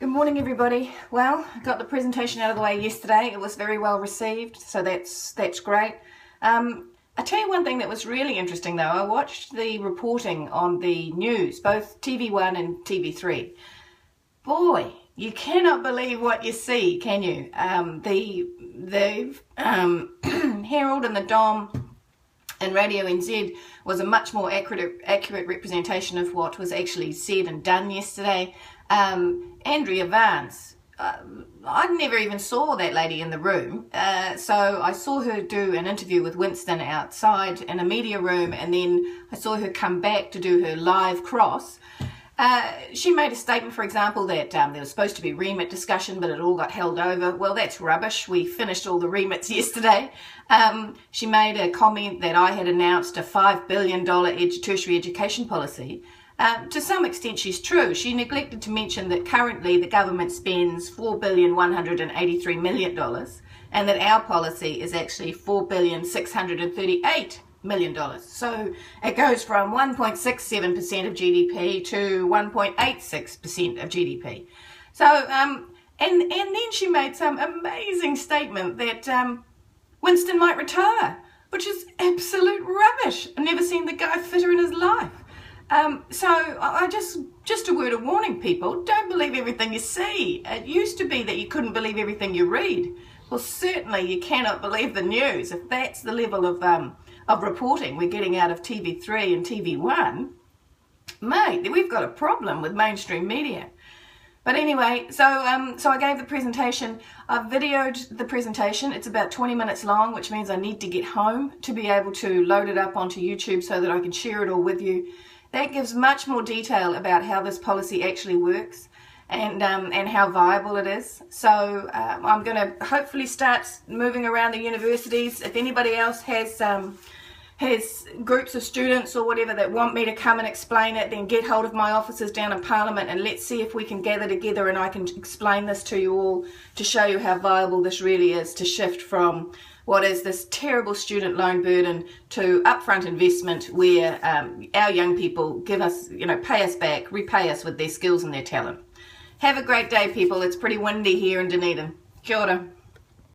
Good morning, everybody. Well, I got the presentation out of the way yesterday. It was very well received, so that's great. I tell you one thing that was really interesting though. I watched the reporting on the news, both TV1 and TV3. Boy, you cannot believe what you see, can you? The Herald and the Dom and Radio NZ was a much more accurate representation of what was actually said and done yesterday. Andrea Vance, I never even saw that lady in the room, so I saw her do an interview with Winston outside in a media room, and then I saw her come back to do her live cross. She made a statement, for example, that there was supposed to be remit discussion, but it all got held over. Well, that's rubbish. We finished all the remits yesterday. She made a comment that I had announced a $5 billion tertiary education policy. To some extent, she's true. She neglected to mention that currently the government spends $4,183 million, and that our policy is actually $4,638 million. So it goes from 1.67% of GDP to 1.86% of GDP. So, and then she made some amazing statement that Winston might retire, which is absolute rubbish. I've never seen the guy fitter in his life. So I just a word of warning, people, don't believe everything you see. It used to be that you couldn't believe everything you read. Well, certainly you cannot believe the news. If that's the level of reporting we're getting out of TV3 and TV1, mate, we've got a problem with mainstream media. But anyway, so I gave the presentation. I videoed the presentation. It's about 20 minutes long, which means I need to get home to be able to load it up onto YouTube so that I can share it all with you. That gives much more detail about how this policy actually works and how viable it is. So I'm going to hopefully start moving around the universities. If anybody else has groups of students or whatever that want me to come and explain it, then get hold of my officers down in Parliament and let's see if we can gather together and I can explain this to you all to show you how viable this really is, to shift from what is this terrible student loan burden to upfront investment where our young people give us, pay us back, repay us with their skills and their talent. Have a great day, people. It's pretty windy here in Dunedin. Kia ora.